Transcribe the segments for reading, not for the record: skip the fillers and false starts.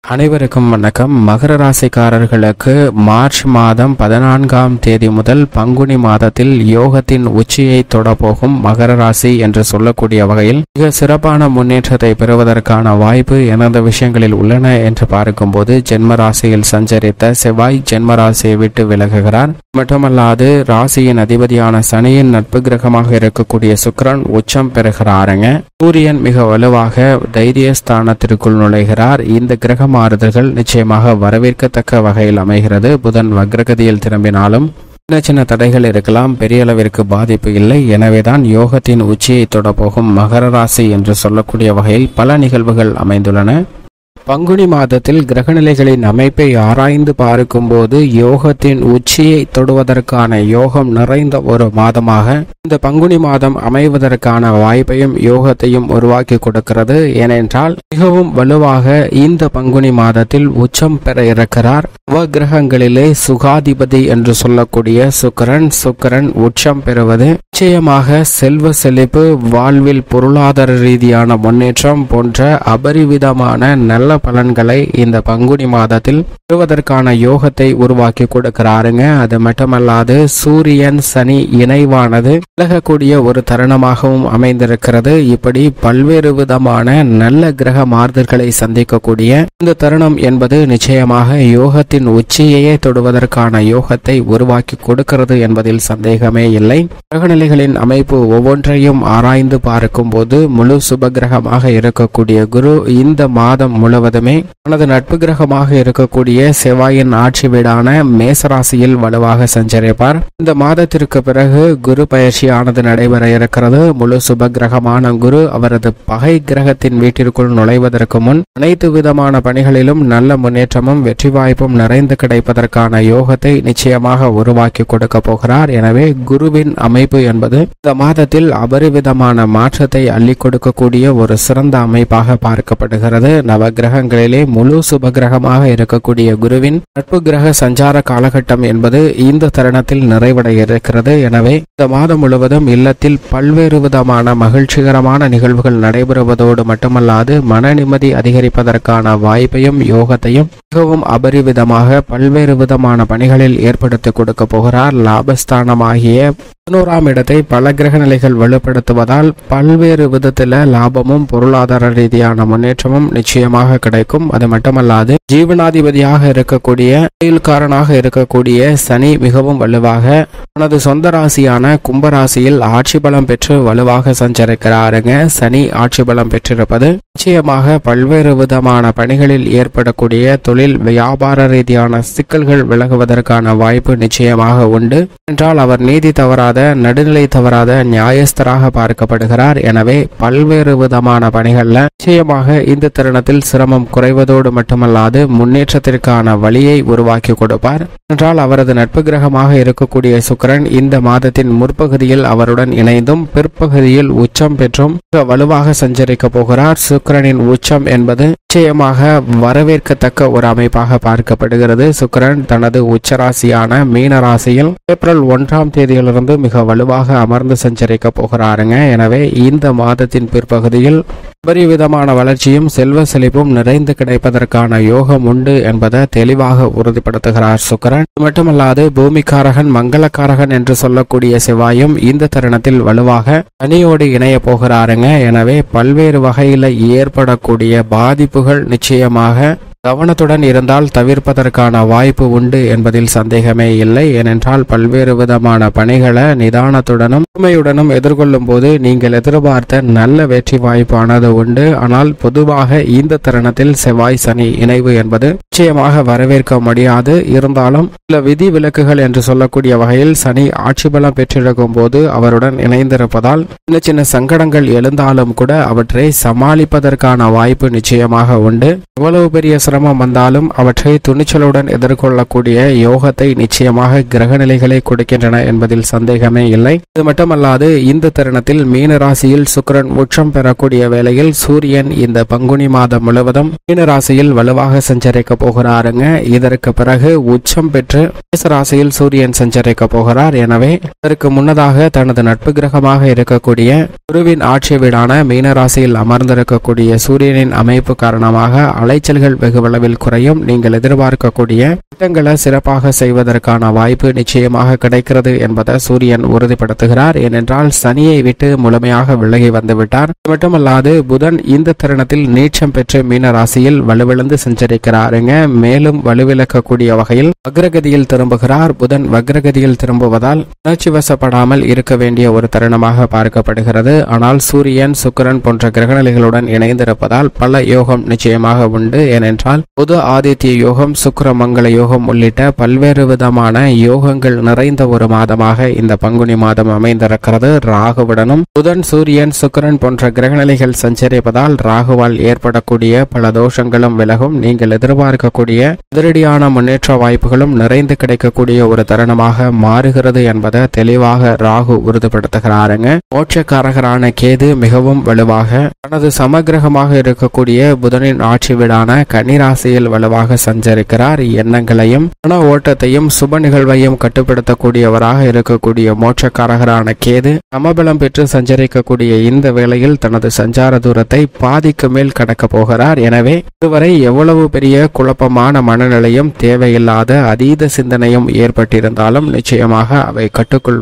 அனைவருக்கும் வணக்கம். மகர ராசிக்காரர்களுக்கு மார்ச் மாதம் 14ஆம் தேதி முதல் பங்குனி மாதத்தில் யோகத்தின் உச்சியை தொடப்போகும் மகர ராசி என்று சொல்லக்கூடிய வகையில் மிக சிறப்பான முன்னேற்றத்தை பெறுவதற்கான வாய்ப்பு எந்தெந்த விஷயங்களில் உள்ளன என்று பார்க்கும்போது, ஜென்ம ராசியில் சஞ்சரித்த செவ்வாய் ஜென்ம ராசியை விட்டு விலகுகிறார். மட்டுமல்லாது ராசியின் அதிபதியான சனியின் நட்பு கிரகமாக இருக்கக்கூடிய சுக்கிரன் உச்சம் பெறுகிறாருங்க. சூரியன் மிக வலுவாக தைரியஸ்தானத்திற்குள் நுழைகிறார். இந்த கிரக மாறுதல்கள் நிச்சயமாக வரவேற்கத்தக்க வகையில் அமைகிறது. புதன் வக்ரகதியில் திரும்பினாலும் சின்ன சின்ன தடைகள் இருக்கலாம், பெரிய அளவிற்கு பாதிப்பு இல்லை. எனவேதான் யோகத்தின் உச்சியை தொடப்போகும் மகர ராசி என்று சொல்லக்கூடிய வகையில் பல நிகழ்வுகள் அமைந்துள்ளன. பங்குனி மாதத்தில் கிரகநிலைகளின் அமைப்பை ஆராய்ந்து பார்க்கும்போது யோகத்தின் உச்சியை தொடுவதற்கான யோகம் நிறைந்த ஒரு மாதமாக இந்த பங்குனி மாதம் அமைவதற்கான வாய்ப்பையும் யோகத்தையும் உருவாக்கி கொடுக்கிறது. ஏனென்றால் மிகவும் வலுவாக இந்த பங்குனி மாதத்தில் உச்சம் பெற இருக்கிறார். கிரகங்களிலே சுகாதிபதி என்று சொல்லக்கூடிய சுக்கிரன் உச்சம் பெறுவது நிச்சயமாக செல்வ செழிப்பு, வாழ்வில் பொருளாதார ரீதியான முன்னேற்றம் போன்ற அபரிவிதமான நல்ல பலன்களை இந்த பங்குனி மாதத்தில் பெறுவதற்கான யோகத்தை உருவாக்கி கொடுக்கிறாருங்க. அது மட்டுமல்லாது சூரியன் சனி இணைவானது விலகக்கூடிய ஒரு தருணமாகவும் அமைந்திருக்கிறது. இப்படி பல்வேறு விதமான நல்ல கிரக மாறுதல்களை சந்திக்கக்கூடிய இந்த தருணம் என்பது நிச்சயமாக யோகத்தின் உச்சியையே தொடுவதற்கான யோகத்தை உருவாக்கி கொடுக்கிறது என்பதில் சந்தேகமே இல்லை. கிரகநிலைகளின் அமைப்பு ஒவ்வொன்றையும் ஆராய்ந்து பார்க்கும் போது முழு சுப கிரகமாக இருக்கக்கூடிய குரு இந்த மாதம் முழுவதுமே தனது நட்பு கிரகமாக இருக்கக்கூடிய செவ்வாயின் ஆட்சி வீடான மேசராசியில் வலுவாக சஞ்சரிப்பார். இந்த மாதத்திற்கு பிறகு குரு பயிற்சியானது நடைபெற இருக்கிறது. முழு சுப கிரகமான குரு அவரது பகை கிரகத்தின் வீட்டிற்குள் நுழைவதற்கு முன் அனைத்து விதமான பணிகளிலும் நல்ல முன்னேற்றமும் வெற்றி வாய்ப்பும் நிறைந்து கிடைப்பதற்கான யோகத்தை நிச்சயமாக உருவாக்கி கொடுக்க போகிறார். எனவே குருவின் அமைப்பு என்பது இந்த மாதத்தில் அபரிவிதமான மாற்றத்தை அள்ளி கொடுக்கக்கூடிய ஒரு சிறந்த அமைப்பாக பார்க்கப்படுகிறது. நவ கிரகங்களிலே முழு சுப கிரகமாக இருக்கக்கூடிய குருவின் நட்பு கிரக சஞ்சார காலகட்டம் என்பது இந்த தருணத்தில் நிறைவடைய இருக்கிறது. எனவே இந்த மாதம் முழுவதும் இல்லத்தில் பல்வேறு விதமான மகிழ்ச்சிகரமான நிகழ்வுகள் நடைபெறுவதோடு மட்டுமல்லாது மன நிம்மதி அதிகரிப்பதற்கான வாய்ப்பையும் யோகத்தையும் மிகவும் அபரிவிதமாக பல்வேறு விதமான பணிகளில் ஏற்படுத்தி கொடுக்க போகிறார். லாபஸ்தானமாகிய 11ஆம் இடத்தை பல கிரக நிலைகள் வலுப்படுத்துவதால் பல்வேறு விதத்தில் லாபமும் பொருளாதார ரீதியான முன்னேற்றமும் நிச்சயமாக கிடைக்கும். அது மட்டுமல்லாது ஜீவனாதிபதியாக இருக்கக்கூடிய தொழில்காரனாக இருக்கக்கூடிய சனி மிகவும் வலுவாக தனது சொந்த ராசியான கும்பராசியில் ஆட்சி பலம் பெற்று வலுவாக சஞ்சரிக்கிறாருங்க. சனி ஆட்சி பலம் பெற்றிருப்பது நிச்சயமாக பல்வேறு விதமான பணிகளில் ஏற்படக்கூடிய தொழில் வியாபார ரீதியான சிக்கல்கள் விலகுவதற்கான வாய்ப்பு நிச்சயமாக உண்டு. என்றால் அவர் நீதி தவறாத, நடுநிலை தவறாத நியாயஸ்தராக பார்க்கப்படுகிறார். எனவே பல்வேறு விதமான பணிகள்ல நிச்சயமாக இந்த தருணத்தில் சிரமம் குறைவதோடு மட்டுமல்லாது முன்னேற்றத்திற்கான வழியை உருவாக்கி கொடுப்பார். என்றால் அவரது நட்பு கிரகமாக இருக்கக்கூடிய சுக்கிரன் இந்த மாதத்தின் முற்பகுதியில் அவருடன் இணைந்தும் பிற்பகுதியில் உச்சம் பெற்றும் வலுவாக சஞ்சரிக்க போகிறார். சுக்கிரனின் உச்சம் என்பது நிச்சயமாக வரவேற்கத்தக்க ஒரு அமைப்பாக பார்க்கப்படுகிறது. சுக்கிரன் தனது உச்சராசியான மீன ராசியில் ஏப்ரல் 1ஆம் தேதியிலிருந்து மிக வலுவாக அமர்ந்து சஞ்சரிக்க போகிறாருங்க. எனவே இந்த மாதத்தின் பிற்பகுதியில் பரிவிதமான வளர்ச்சியும் செல்வ செழிப்பும் நிறைந்து கிடைப்பதற்கான யோகம் உண்டு என்பதை தெளிவாக உறுதிப்படுத்துகிறார் சுக்கிரன். மட்டுமல்லாது பூமிக்காரகன் மங்களக்காரகன் என்று சொல்லக்கூடிய செவ்வாயும் இந்த தருணத்தில் வலுவாக சனியோடு இணைய போகிறாருங்க. எனவே பல்வேறு வகையில் ஏற்படக்கூடிய பாதிப்புகள் நிச்சயமாக கவனத்துடன் இருந்தால் தவிர்ப்பதற்கான வாய்ப்பு உண்டு என்பதில் சந்தேகமே இல்லை. ஏனென்றால் பல்வேறு விதமான பணிகளை நிதானத்துடனும் உண்மையுடனும் எதிர்கொள்ளும் போது நீங்கள் எதிர்பார்த்த நல்ல வெற்றி வாய்ப்பானது உண்டு. ஆனால் பொதுவாக இந்த தருணத்தில் செவ்வாய் சனி இணைவு என்பது நிச்சயமாக வரவேற்க முடியாது. இருந்தாலும் சில விதி விலக்குகள் என்று சொல்லக்கூடிய வகையில் சனி ஆட்சி பலம் பெற்றிருக்கும் போது அவருடன் இணைந்திருப்பதால் சின்ன சின்ன சங்கடங்கள் எழுந்தாலும் கூட அவற்றை சமாளிப்பதற்கான வாய்ப்பு நிச்சயமாக உண்டு. எவ்வளவு பெரிய சிரமம் வந்தாலும் அவற்றை துணிச்சலுடன் எதிர்கொள்ளக்கூடிய யோகத்தை நிச்சயமாக கிரகநிலைகளை கொடுக்கின்றன என்பதில் சந்தேகமே இல்லை. இது மட்டுமல்லாது இந்த தருணத்தில் மீன ராசியில் சுக்கிரன் உச்சம் பெறக்கூடிய வேளையில் சூரியன் இந்த பங்குனி மாதம் முழுவதும் மீன ராசியில் வலுவாக சஞ்சரிக்க போகிறாருங்க. இதற்கு பிறகு உச்சம் பெற்று மேச ராசியில் சூரியன் சஞ்சரிக்க போகிறார். எனவே இதற்கு முன்னதாக தனது நட்பு கிரகமாக இருக்கக்கூடிய குருவின் ஆட்சி வீடான மீன ராசியில் அமர்ந்திருக்கக்கூடிய சூரியனின் அமைப்பு காரணமாக அலைச்சல்கள் வெகு அதிகளவில் குறையும். நீங்கள் எதிர்பார்க்கக்கூடிய திட்டங்களை சிறப்பாக செய்வதற்கான வாய்ப்பு நிச்சயமாக கிடைக்கிறது என்பதை சூரியன் உறுதிப்படுத்துகிறார். ஏனென்றால் சனியை விட்டு முழுமையாக விலகி வந்துவிட்டார். மட்டுமல்லாது புதன் இந்த தருணத்தில் நீச்சம் பெற்று மீன ராசியில் வலுவிழந்து சஞ்சரிக்கிறாருங்க. மேலும் வலுவிழக்கக்கூடிய வகையில் வக்ரகதியில் திரும்புகிறார். புதன் வக்ரகதியில் திரும்புவதால் உணர்ச்சி வசப்படாமல் இருக்க வேண்டிய ஒரு தருணமாக பார்க்கப்படுகிறது. ஆனால் சூரியன் சுக்கிரன் போன்ற கிரகநிலைகளுடன் இணைந்திருப்பதால் பல யோகம் நிச்சயமாக உண்டு. ஏனென்றால் புத ஆதித்ய யோகம், சுக்கிர மங்கள யோகம் உள்ளிட்ட பல்வேறு விதமான யோகங்கள் நிறைந்த ஒரு மாதமாக இந்த பங்குனி மாதம் அமைந்திருக்கிறது. ராகுவுடனும் புதன், சூரியன், சுக்கிரன் போன்ற கிரகநிலைகள் சஞ்சரிப்பதால் ராகுவால் ஏற்படக்கூடிய பல தோஷங்களும் விலகும். நீங்கள் எதிர்பார்க்கக்கூடிய அதிரடியான முன்னேற்ற வாய்ப்புகளும் நிறைந்து கிடைக்கக்கூடிய ஒரு தருணமாக மாறுகிறது என்பதை தெளிவாக ராகு உறுதிப்படுத்துகிறாருங்க. மோட்சக்காரகரான கேது மிகவும் வலுவாக தனது சமகிரகமாக இருக்கக்கூடிய புதனின் ஆட்சி வீடான கன்னிராசியில் வலுவாக சஞ்சரிக்கிறார். எண்ணங்களையும் மன ஓட்டத்தையும் சுப நிகழ்வையும் கட்டுப்படுத்தக்கூடியவராக இருக்கக்கூடிய மோட்சக்காரகரான கேது சமபலம் பெற்று சஞ்சரிக்கக்கூடிய இந்த வேளையில் தனது சஞ்சார தூரத்தை பாதிக்கு மேல் கடக்க போகிறார். எனவே இதுவரை எவ்வளவு பெரிய குழப்பமான மனநிலையும் தேவையில்லாத அதீத சிந்தனையும் ஏற்பட்டிருந்தாலும் நிச்சயமாக அவை கட்டுக்குள்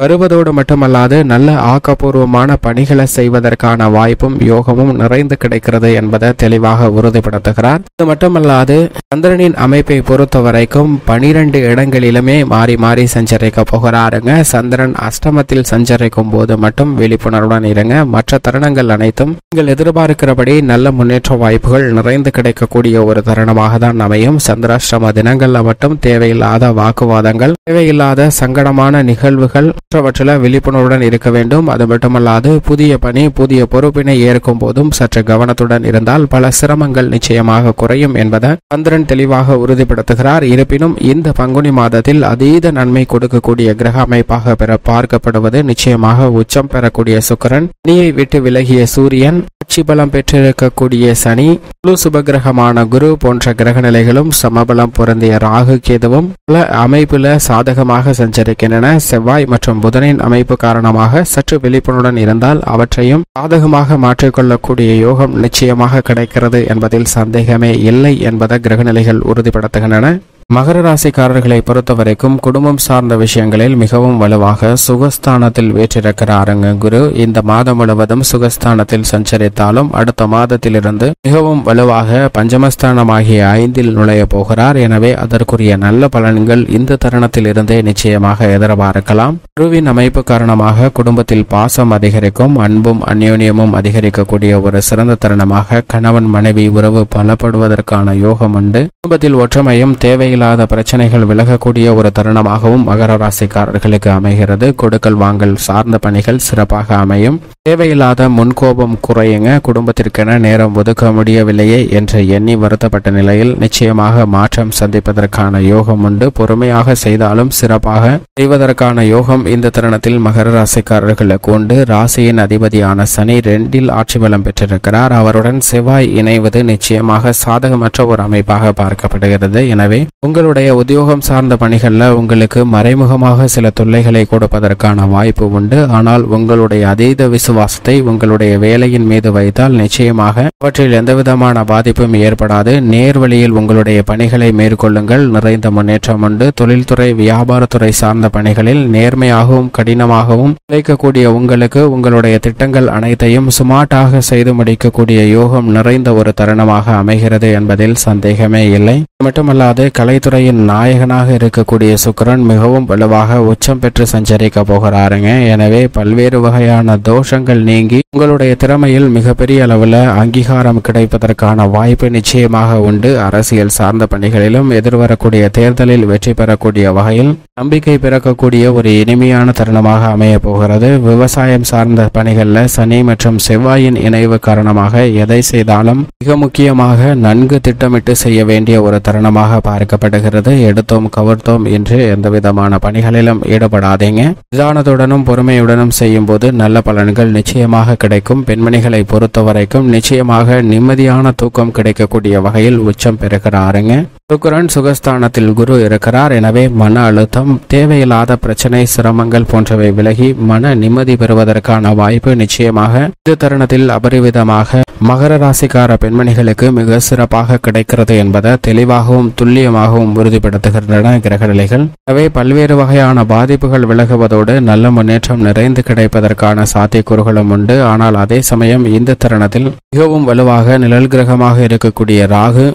வருவதோடு மட்டுமல்லாது நல்ல ஆக்கப்பூர்வமான பணிகளை செய்வதற்கான வாய்ப்பும் யோகமும் நிறைந்து கிடைக்கிறது என்பதை தெளிவாக உறுதிப்படுத்துகிறார். இது மட்டுமல்லாது சந்திரனின் அமைப்பை பொறுத்த வரைக்கும் 12 இடங்களிலுமே மாறி மாறி சஞ்சரிக்க போகிறாருங்க. சந்திரன் அஷ்டமத்தில் சஞ்சரிக்கும் போது மட்டும் விழிப்புணர்வுடன் இருங்க. மற்ற தருணங்கள் அனைத்தும் நீங்கள் எதிர்பார்க்கிறபடி நல்ல முன்னேற்ற வாய்ப்புகள் நிறைந்து கிடைக்கக்கூடிய ஒரு தருணமாக தான் அமையும். சந்திராஷ்டம தினங்கள்ல மட்டும் தேவையில்லாத வாக்குவாதங்கள், தேவையில்லாத சங்கடமான நிகழ்வுகள் மற்றவற்றில் விழிப்புணர்வுடன் இருக்க வேண்டும். அது மட்டுமல்லாது புதிய பணி, புதிய பொறுப்பினை ஏற்கும் போதும் சற்று கவனத்துடன் இருந்தால் பல சிரமங்கள் நிச்சயமாக குறையும் என்பதை சந்திரன் தெளிவாக உறுதிப்படுத்துகிறார். இருப்பினும் இந்த பங்குனி மாதத்தில் அதீத நன்மை கொடுக்கக்கூடிய கிரக அமைப்பாக பார்க்கப்படுவது நிச்சயமாக உச்சம் பெறக்கூடிய சுக்கிரன், சனியை விட்டு விலகிய சூரியன், ஆட்சி பலம் பெற்றிருக்கக்கூடிய சனி, முழு சுபகிரகமான குரு போன்ற கிரக நிலைகளும் சமபலம் பொருந்திய ராகு கேதுவும் பல அமைப்புல சாதகமாக சஞ்சரிக்கின்றன. செவ்வாய் மற்றும் புதனின் அமைப்பு காரணமாக சற்று விழிப்புணர்வுடன் இருந்தால் அவற்றையும் சாதகமாக மாற்றிக்கொள்ளக்கூடிய யோகம் நிச்சயமாக கிடைக்கிறது என்பதில் சந்தேகமே இல்லை என்பதை கிரகநிலைகள் உறுதிப்படுத்துகின்றன. மகர ராசிக்காரர்களை பொறுத்தவரைக்கும் குடும்பம் சார்ந்த விஷயங்களில் மிகவும் வலுவாக சுகஸ்தானத்தில் வீற்றிருக்கிறாருங்க குரு. இந்த மாதம் முழுவதும் சுகஸ்தானத்தில் சஞ்சரித்தாலும் அடுத்த மாதத்திலிருந்து மிகவும் வலுவாக பஞ்சமஸ்தானமாகிய 5 நுழைய போகிறார். எனவே அதற்குரிய நல்ல பலன்கள் இந்த தருணத்தில் இருந்தே நிச்சயமாக எதிர்பார்க்கலாம். குருவின் அமைப்பு காரணமாக குடும்பத்தில் பாசம் அதிகரிக்கும், அன்பும் அந்யோன்யமும் அதிகரிக்கக்கூடிய ஒரு சிறந்த தருணமாக கணவன் மனைவி உறவு பலப்படுவதற்கான யோகம் உண்டு. குடும்பத்தில் ஒற்றுமையும் தேவையில்லாத பிரச்சனைகள் விலகக்கூடிய ஒரு தருணமாகவும் மகர ராசிக்காரர்களுக்கு அமைகிறது. கொடுக்கல் வாங்கல் சார்ந்த பணிகள் சிறப்பாக அமையும். தேவையில்லாத முன்கோபம் குறையுங்க. குடும்பத்திற்கென நேரம் ஒதுக்க முடியவில்லையே என்று எண்ணி வருத்தப்பட்ட நிலையில் நிச்சயமாக மாற்றம் சந்திப்பதற்கான யோகம் உண்டு. பொறுமையாக செய்தாலும் சிறப்பாக செய்வதற்கான யோகம் இந்த தருணத்தில் மகர ராசிக்காரர்களுக்கு உண்டு. ராசியின் அதிபதியான சனி 2இல் ஆட்சி பலம் பெற்றிருக்கிறார். அவருடன் செவ்வாய் இணைவது நிச்சயமாக சாதகமற்ற ஒரு அமைப்பாக பார்க்கப்படுகிறது. எனவே உங்களுடைய உத்தியோகம் சார்ந்த பணிகள்ல உங்களுக்கு மறைமுகமாக சில தொல்லைகளை கொடுப்பதற்கான வாய்ப்பு உண்டு. ஆனால் உங்களுடைய அதீத விசுவாசத்தை உங்களுடைய வேலையின் மீது வைத்தால் நிச்சயமாக அவற்றில் எந்தவிதமான பாதிப்பும் ஏற்படாது. நேர்வழியில் உங்களுடைய பணிகளை மேற்கொள்ளுங்கள். நிறைந்த முன்னேற்றம் உண்டு. தொழில்துறை, வியாபாரத்துறை சார்ந்த பணிகளில் நேர்மையாகவும் கடினமாகவும் உழைக்கக்கூடிய உங்களுக்கு உங்களுடைய திட்டங்கள் அனைத்தையும் சுமார்ட்டாக செய்து முடிக்கக்கூடிய யோகம் நிறைந்த ஒரு தருணமாக அமைகிறது என்பதில் சந்தேகமே இல்லை. மட்டுமல்லாது கலைத்துறையின் நாயகனாக இருக்கக்கூடிய சுக்கிரன் மிகவும் வலுவாக உச்சம் பெற்று சஞ்சரிக்க போகிறாருங்க. எனவே பல்வேறு வகையான தோஷங்கள் நீங்கி உங்களுடைய திறமையில் மிகப்பெரிய அளவில் அங்கீகாரம் கிடைப்பதற்கான வாய்ப்பு நிச்சயமாக உண்டு. அரசியல் சார்ந்த பணிகளிலும் எதிர்வரக்கூடிய தேர்தலில் வெற்றி பெறக்கூடிய வகையில் நம்பிக்கை பிறக்கக்கூடிய ஒரு இனிமையான தருணமாக அமைய போகிறது. விவசாயம் சார்ந்த பணிகளில் சனி மற்றும் செவ்வாயின் இணைவு காரணமாக எதை செய்தாலும் மிக முக்கியமாக நன்கு திட்டமிட்டு செய்ய வேண்டிய ஒரு தருணமாக பார்க்கப்படுகிறது. எடுத்தோம் கவர்த்தோம் என்று எந்தவிதமான பணிகளிலும் ஈடுபடாதீங்க. நிதானத்துடனும் பொறுமையுடனும் செய்யும் போது நல்ல பலன்கள் நிச்சயமாக கிடைக்கும். பெண்மணிகளை பொறுத்தவரைக்கும் நிச்சயமாக நிம்மதியான தூக்கம் கிடைக்கக்கூடிய வகையில் உச்சம் பெறுகிறாருங்க. சுக்கிரன் சுகஸ்தானத்தில் குரு இருக்கிறார். எனவே மன அழுத்தம், தேவையில்லாத பிரச்சனை, சிரமங்கள் போன்றவை விலகி மன நிம்மதி பெறுவதற்கான வாய்ப்பு நிச்சயமாக இந்த தருணத்தில் அபரிவிதமாக மகர ராசிக்கார பெண்மணிகளுக்கு மிக சிறப்பாக கிடைக்கிறது என்பதை தெளிவாகவும் துல்லியமாகவும் உறுதிப்படுத்துகின்றன கிரகநிலைகள். எனவே பல்வேறு வகையான பாதிப்புகள் விலகுவதோடு நல்ல முன்னேற்றம் நிறைந்து கிடைப்பதற்கான சாத்தியக்கூறுகளும் உண்டு. ஆனால் அதே சமயம் இந்த தருணத்தில் மிகவும் வலுவாக நிழல் கிரகமாக இருக்கக்கூடிய ராகு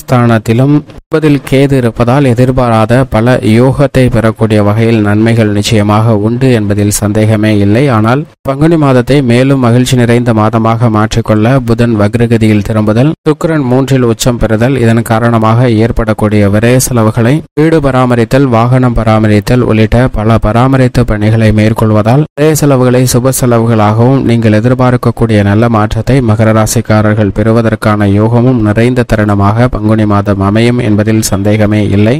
ஸ்தானத்திலும் கேது இருப்பதால் எதிர்பாராத பல யோகத்தை பெறக்கூடிய வகையில் நன்மைகள் நிச்சயமாக உண்டு என்பதில் சந்தேகமே இல்லை. ஆனால் பங்குனி மாதத்தை மேலும் மகிழ்ச்சி நிறைந்த மாதமாக மாற்றிக்கொள்ள புதன் வக்ரகதியில் திரும்புதல், சுக்கிரன் 3இல் உச்சம் பெறுதல், இதன் காரணமாக ஏற்படக்கூடிய விரய செலவுகளை வீடு பராமரித்தல், வாகனம் பராமரித்தல் உள்ளிட்ட பல பராமரிப்பு பணிகளை மேற்கொள்வதால் விரய செலவுகளை சுப செலவுகளாகவும் நீங்கள் எதிர்பார்க்கக்கூடிய நல்ல மாற்றத்தை மகர ராசிக்காரர்கள் பெறுவதற்கான யோகமும் நிறைந்த தருணமாக பங்குனி மாதம் அமையும் என்பதில் சந்தேகமே இல்லை.